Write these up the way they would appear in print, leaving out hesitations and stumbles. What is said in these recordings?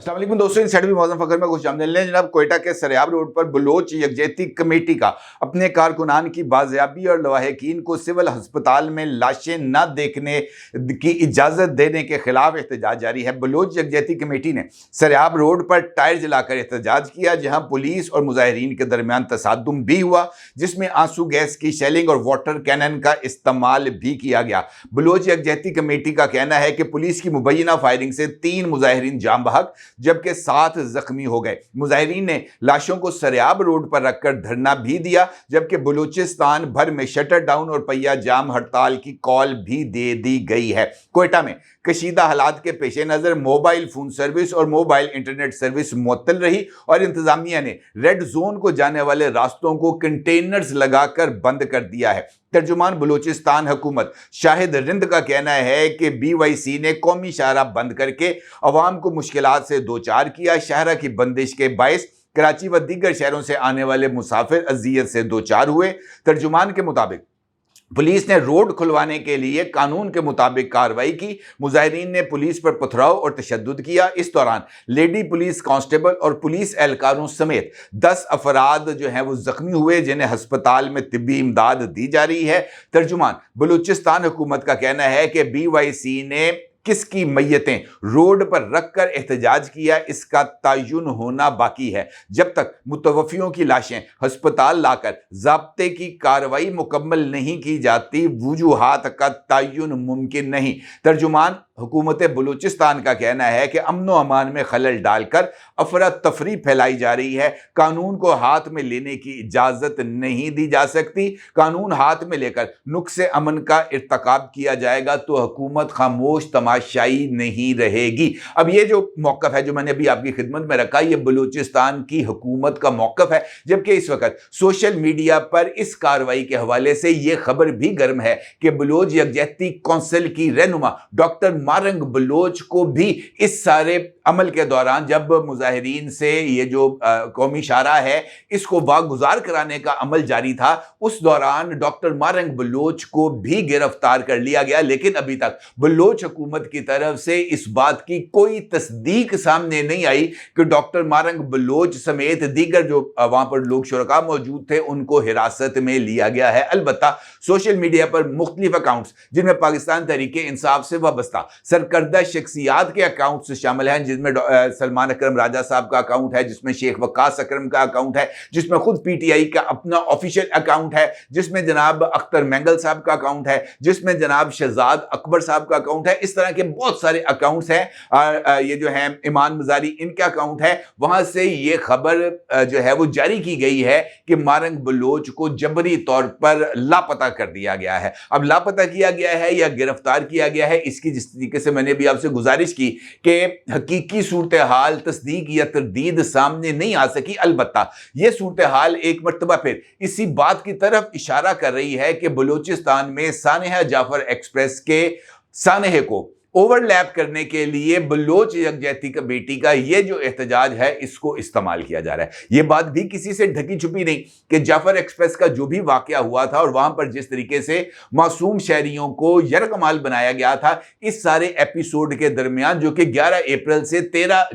अस्सलाम वालेकुम दोस्तों, इन सेट भी मौजूद फखर में खुश आमदीद हैं। जनाब, कोयटा के सरियाब रोड पर बलोच यकजहती कमेटी का अपने कारकुनान की बाजियाबी और लवाहिकीन को सिविल हस्पताल में लाशें न देखने की इजाज़त देने के खिलाफ एहतजाज जारी है। बलोच यकजहती कमेटी ने सरियाब रोड पर टायर जलाकर एहतजाज किया, जहाँ पुलिस और मुजाहिरीन के दरमियान तसादुम भी हुआ, जिसमें आंसू गैस की शेलिंग और वाटर कैनन का इस्तेमाल भी किया गया। बलोच यकजहती कमेटी का कहना है कि पुलिस की मुबैना फायरिंग से 3 मुजाहिरीन जाम बहक जबकि 7 जख्मी हो गए। मुजाहिरीन ने लाशों को सरियाब रोड पर रखकर धरना भी दिया, जबकि बलूचिस्तान भर में शटर डाउन और पहिया जाम हड़ताल की कॉल भी दे दी गई है। कोयटा में कशीदा हालात के पेश नज़र मोबाइल फ़ोन सर्विस और मोबाइल इंटरनेट सर्विस मुअत्तल रही और इंतज़ामिया ने रेड जोन को जाने वाले रास्तों को कंटेनर्स लगाकर बंद कर दिया है। तर्जुमान बलूचिस्तान हुकूमत शाहिद रिंद का कहना है कि BYC ने कौमी शाहरा बंद करके अवाम को मुश्किलात से दो चार किया। शाहरा की बंदिश के बायस कराची व दीगर शहरों से आने वाले मुसाफिर अजियत से दो चार हुए। तर्जुमान के मुताबिक पुलिस ने रोड खुलवाने के लिए कानून के मुताबिक कार्रवाई की। मुजाहिरीन ने पुलिस पर पथराव और तशद्दुद किया। इस दौरान लेडी पुलिस कांस्टेबल और पुलिस एहलकारों समेत 10 अफराद जो हैं वो जख्मी हुए, जिन्हें हस्पताल में तिब्बी इमदाद दी जा रही है। तर्जुमान बलूचिस्तान हुकूमत का कहना है कि BYC ने किसकी मैयतें रोड पर रखकर एहतजाज किया, इसका तयन होना बाकी है। जब तक मुतवफ़ियों की लाशें हस्पताल लाकर ज़ाब्ते की कार्रवाई मुकम्मल नहीं की जाती, वजूहात का तयन मुमकिन नहीं। तर्जुमान हुकूमत बलूचिस्तान का कहना है कि अमन व अमान में खलल डालकर अफरा तफरी फैलाई जा रही है। कानून को हाथ में लेने की इजाज़त नहीं दी जा सकती। कानून हाथ में लेकर नुक्से अमन का इर्तकाब किया जाएगा तो हुकूमत खामोश तमाशाई नहीं रहेगी। अब ये जो मौक़िफ़ है जो मैंने अभी आपकी खिदमत में रखा, ये बलूचिस्तान की हुकूमत का मौक़िफ़ है, जबकि इस वक्त सोशल मीडिया पर इस कार्रवाई के हवाले से ये खबर भी गर्म है कि बलोच यकजहती कौंसिल की रहनुमा डॉक्टर मारंग बलोच को भी इस सारे अमल के दौरान, जब मुजाहिरीन से ये जो कौमी शाहरा है इसको वागुजार कराने का अमल जारी था, उस दौरान डॉक्टर मारंग बलोच को भी गिरफ्तार कर लिया गया। लेकिन अभी तक बलोच हुकूमत की तरफ से इस बात की कोई तस्दीक सामने नहीं आई कि डॉक्टर मारंग बलोच समेत दीगर जो वहां पर लोग शुरका मौजूद थे उनको हिरासत में लिया गया है। अलबत्ता सोशल मीडिया पर मुख्तलिफ अकाउंट्स, जिनमें पाकिस्तान तहरीक इंसाफ से वाबस्ता सरकर्दा शख्सियात के अकाउंट्स शामिल हैं, जिसमें सलमान अकरम राजा साहब का अकाउंट है, जिसमें शेख वक्कास अकरम का अकाउंट है, जिसमें खुद PTI का अपना ऑफिशियल अकाउंट है, जिसमें जनाब अख्तर मैंगल साहब का अकाउंट है, जिसमें जनाब शहजाद अकबर साहब का अकाउंट है। इस तरह के बहुत सारे अकाउंट्स हैं। ये जो है ईमान मजारी, इनका अकाउंट है। वहां से ये खबर जो है वो जारी की गई है कि मारंग बलोच को जबरी तौर पर लापता कर दिया गया है। अब लापता किया गया है या गिरफ्तार किया गया है, इसकी जिस तरीके से मैंने भी आपसे गुजारिश की कि हकीकी सूरत हाल तस्दीक या तरदीद सामने नहीं आ सकी। अलबत्ता यह सूरत हाल एक मरतबा फिर इसी बात की तरफ इशारा कर रही है कि बलूचिस्तान में सानेहा जाफर एक्सप्रेस के सानेहे को ओवरलैप करने के लिए बलोच यकजहती कमेटी का ये जो एहतजाज है इसको इस्तेमाल किया जा रहा है। ये बात भी किसी से ढकी छुपी नहीं कि जाफर एक्सप्रेस का जो भी वाकया हुआ था और वहां पर जिस तरीके से मासूम शहरियों को यरकमाल बनाया गया था, इस सारे एपिसोड के दरमियान जो कि 11 अप्रैल से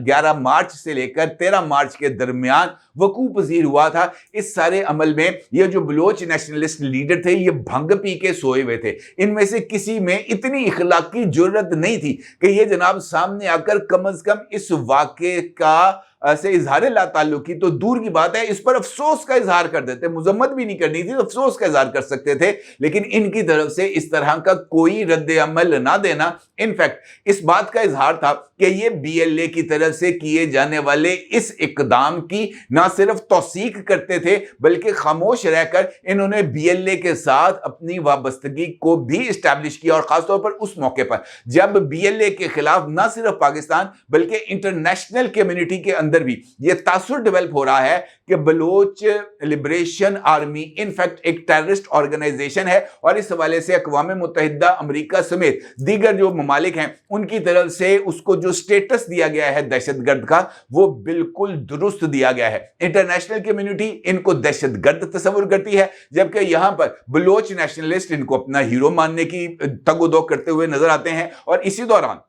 11 मार्च से लेकर 13 मार्च के दरमियान वकूफ पजीर हुआ था, इस सारे अमल में ये जो बलोच नेशनलिस्ट लीडर थे ये भंग पी के सोए हुए थे। इनमें से किसी में इतनी इखलाकी जुर्रत नहीं थी कि ये जनाब सामने आकर कम अज कम इस वाक़े का से इजहार ला ताल्लुकी तो दूर की बात है, इस पर अफसोस का इजहार कर देते। मुजम्मत भी नहीं करनी थी, अफसोस का इजहार कर सकते थे, लेकिन इनकी तरफ से इस तरह का कोई रद्द अमल ना देना, इनफैक्ट इस बात का इजहार था कि ये BLA की तरफ से किए जाने वाले इस इकदाम की ना सिर्फ तौसीक करते थे बल्कि खामोश रहकर इन्होंने BLA के साथ अपनी वाबस्तगी को भी इस्टेब्लिश किया। और खासतौर पर उस मौके पर जब BLA के खिलाफ ना सिर्फ पाकिस्तान बल्कि इंटरनेशनल कम्युनिटी के अंदर भी ये तासुर डेवलप हो रहा है कि बलोच लिबरेशन आर्मी इनफैक्ट एक टेररिस्ट ऑर्गेनाइजेशन है और इस हवाले से अक़वाम मुत्तहिदा, अमेरिका समेत दीगर जो ममालिक हैं उनकी तरफ से उसको जो स्टेटस दिया गया है दहशतगर्द का, वो बिल्कुल दुरुस्त दिया गया है। इंटरनेशनल कम्युनिटी इनको दहशतगर्द तस्वुर करती है, जबकि यहां पर बलोच नेशनलिस्ट इनको अपना हीरो मानने की तगोदो करते हुए नजर आते हैं। और इसी दौरान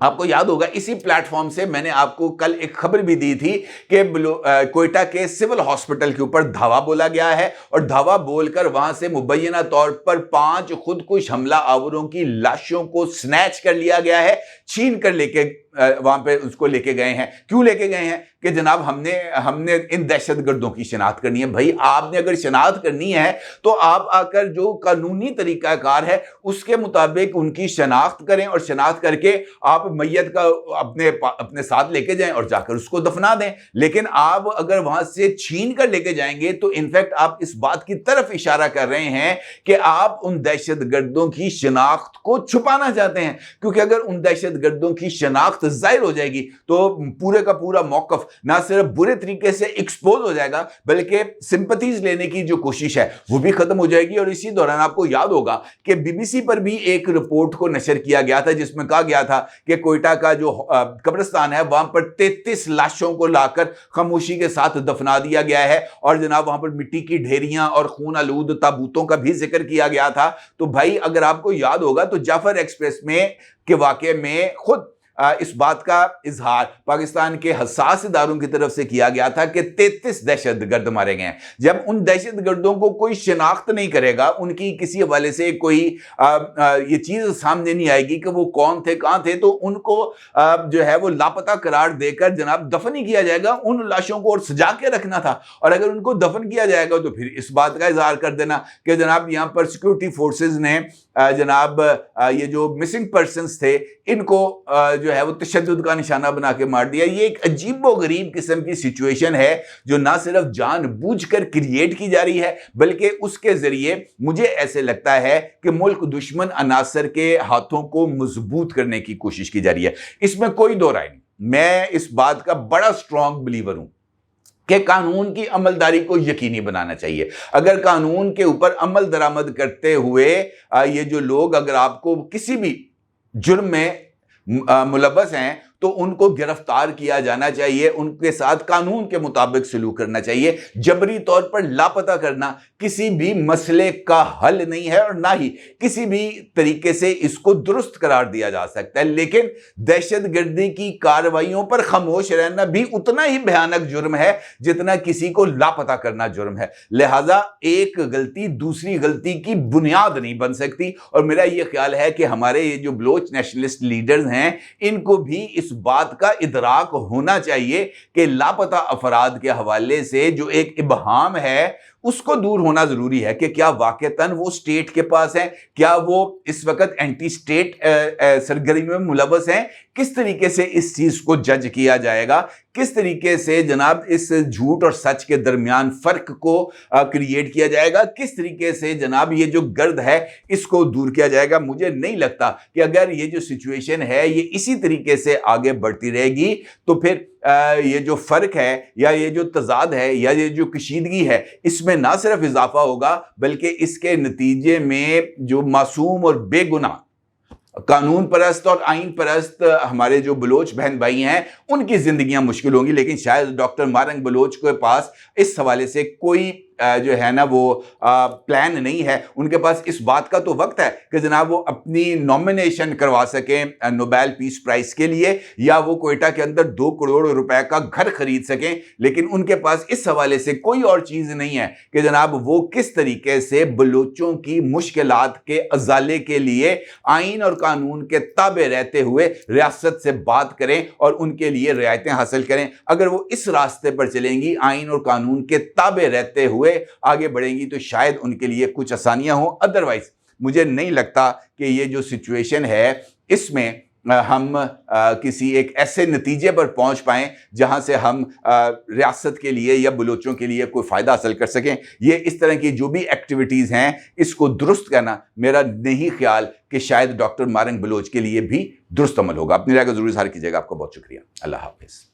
آپ کو یاد ہوگا اسی پلیٹ فارم سے میں نے آپ کو کل ایک خبر بھی دی تھی کہ کوئٹہ کے سول ہاسپٹل کے اوپر دھاوا بولا گیا ہے، اور دھاوا بول کر وہاں سے مبینہ طور پر 5 خودکش حملہ آوروں کی لاشوں کو سنیچ کر لیا گیا ہے، چھین کر لے کے وہاں پہ اس کو لے کے گئے ہیں۔ کیوں لے کے گئے ہیں؟ کہ جناب ہم نے ان دہشت گردوں کی شناخت کرنی ہے۔ بھائی آپ نے اگر شناخت کرنی ہے تو آپ آ کر جو قانونی طریقہ کار ہے اس کے مطابق ان کی شناخت کریں، اور شناخت کر کے آپ میت کا اپنے ساتھ لے کے جائیں اور جا کر اس کو دفنا دیں۔ لیکن آپ اگر وہاں سے چھین کر لے کے جائیں گے تو انفیکٹ آپ اس بات کی طرف اشارہ کر رہے ہیں کہ آپ ان دہشت گردوں کی شناخت کو چھپانا چاہتے ہیں، کیونکہ اگر ان دہشت گردوں کی شناخت ظاہر ہو جائے گی تو پورے کا پورا موقف نہ صرف برے طریقے سے ایکسپوز ہو جائے گا بلکہ سمپتیز لینے کی جو کوشش ہے وہ بھی ختم ہو جائے گی۔ اور اسی دوران آپ کو یاد ہوگا کہ بی بی سی پر بھی ایک رپورٹ کو نشر کیا گیا تھا جس میں کہا گیا تھا کہ کوئٹہ کا جو قبرستان ہے وہاں پر 33 لاشوں کو لا کر خاموشی کے ساتھ دفنا دیا گیا ہے، اور جناب وہاں پر مٹی کی ڈھیریاں اور خون آلود تابوتوں کا بھی ذکر کیا گیا تھا۔ تو بھائی اگر آپ کو یاد ہوگا تو جعفر ایکسپریس میں کے واقعے میں خود اس بات کا اظہار پاکستان کے حساس اداروں کی طرف سے کیا گیا تھا کہ 33 دہشت گرد مارے گئے ہیں۔ جب ان دہشت گردوں کو کوئی شناخت نہیں کرے گا، ان کی کسی حوالے سے کوئی یہ چیز سامنے نہیں آئے گی کہ وہ کون تھے کہاں تھے، تو ان کو جو ہے وہ لاپتہ قرار دے کر جناب دفن ہی کیا جائے گا۔ ان لاشوں کو اور سجا کے رکھنا تھا، اور اگر ان کو دفن کیا جائے گا تو پھر اس بات کا اظہار کر دینا کہ جناب یہاں پر سیکورٹی فورسز نے جناب یہ جو مسنگ پرسنز تھے ان کو جو ہے وہ تشدد کا نشانہ بنا کے مار دیا۔ یہ ایک عجیب و غریب قسم کی سچویشن ہے جو نہ صرف جان بوجھ کر کریٹ کی جا رہی ہے بلکہ اس کے ذریعے مجھے ایسے لگتا ہے کہ ملک دشمن عناصر کے ہاتھوں کو مضبوط کرنے کی کوشش کی جا رہی ہے۔ اس میں کوئی دو رائے نہیں، میں اس بات کا بڑا سٹرونگ بلیور ہوں کہ قانون کی عملداری کو یقینی بنانا چاہیے۔ اگر قانون کے اوپر عمل درآمد کرتے ہوئے یہ جو لوگ اگر آپ کو کسی بھی جرم میں ملوث ہیں تو ان کو گرفتار کیا جانا چاہیے، ان کے ساتھ قانون کے مطابق سلوک کرنا چاہیے۔ جبری طور پر لاپتہ کرنا کسی بھی مسئلے کا حل نہیں ہے، اور نہ ہی کسی بھی طریقے سے اس کو درست قرار دیا جا سکتا ہے۔ لیکن دہشت گردی کی کارروائیوں پر خاموش رہنا بھی اتنا ہی بھیانک جرم ہے جتنا کسی کو لاپتہ کرنا جرم ہے۔ لہٰذا ایک غلطی دوسری غلطی کی بنیاد نہیں بن سکتی، اور میرا یہ خیال ہے کہ ہمارے یہ جو بلوچ نیشنلسٹ لیڈرز ہیں ان کو بھی اس بات کا ادراک ہونا چاہیے کہ لاپتہ افراد کے حوالے سے جو ایک ابہام ہے اس کو دور ہونا ضروری ہے کہ کیا واقعتاً وہ اسٹیٹ کے پاس ہیں، کیا وہ اس وقت اینٹی اسٹیٹ سرگرمیوں میں ملوث ہیں، کس طریقے سے اس چیز کو جج کیا جائے گا، کس طریقے سے جناب اس جھوٹ اور سچ کے درمیان فرق کو کریٹ کیا جائے گا، کس طریقے سے جناب یہ جو گرد ہے اس کو دور کیا جائے گا۔ مجھے نہیں لگتا کہ اگر یہ جو سچویشن ہے یہ اسی طریقے سے آگے بڑھتی رہے گی تو پھر یہ جو فرق ہے یا یہ جو تضاد ہے یا یہ جو کشیدگی ہے اس میں نہ صرف اضافہ ہوگا بلکہ اس کے نتیجے میں جو معصوم اور بے گناہ قانون پرست اور آئین پرست ہمارے جو بلوچ بہن بھائی ہیں ان کی زندگیاں مشکل ہوں گی۔ لیکن شاید ڈاکٹر مارنگ بلوچ کے پاس اس حوالے سے کوئی جو ہے نا وہ پلان نہیں ہے۔ ان کے پاس اس بات کا تو وقت ہے کہ جناب وہ اپنی نومینیشن کروا سکیں نوبیل پیس پرائز کے لیے، یا وہ کوئٹہ کے اندر 2 کروڑ روپے کا گھر خرید سکیں، لیکن ان کے پاس اس حوالے سے کوئی اور چیز نہیں ہے کہ جناب وہ کس طریقے سے بلوچوں کی مشکلات کے ازالے کے لیے آئین اور قانون کے تابع رہتے ہوئے ریاست سے بات کریں اور ان کے لیے رعایتیں حاصل کریں۔ اگر وہ اس راستے پر چلیں گی، آئین اور قانون کے تابع رہتے ہوئے آگے بڑھیں گی، تو شاید ان کے لیے کچھ آسانیاں ہوں۔ ادروائز مجھے نہیں لگتا کہ یہ جو سچویشن ہے اس میں ہم کسی ایک ایسے نتیجے پر پہنچ پائیں جہاں سے ہم ریاست کے لیے یا بلوچوں کے لیے کوئی فائدہ حاصل کر سکیں۔ یہ اس طرح کی جو بھی ایکٹیویٹیز ہیں اس کو درست کرنا میرا نہیں خیال کہ شاید ڈاکٹر مارنگ بلوچ کے لیے بھی درست عمل ہوگا۔ اپنی رائے کو ضرور اظہار کیجیے گا۔ آپ کا بہت شکریہ۔ اللہ حافظ۔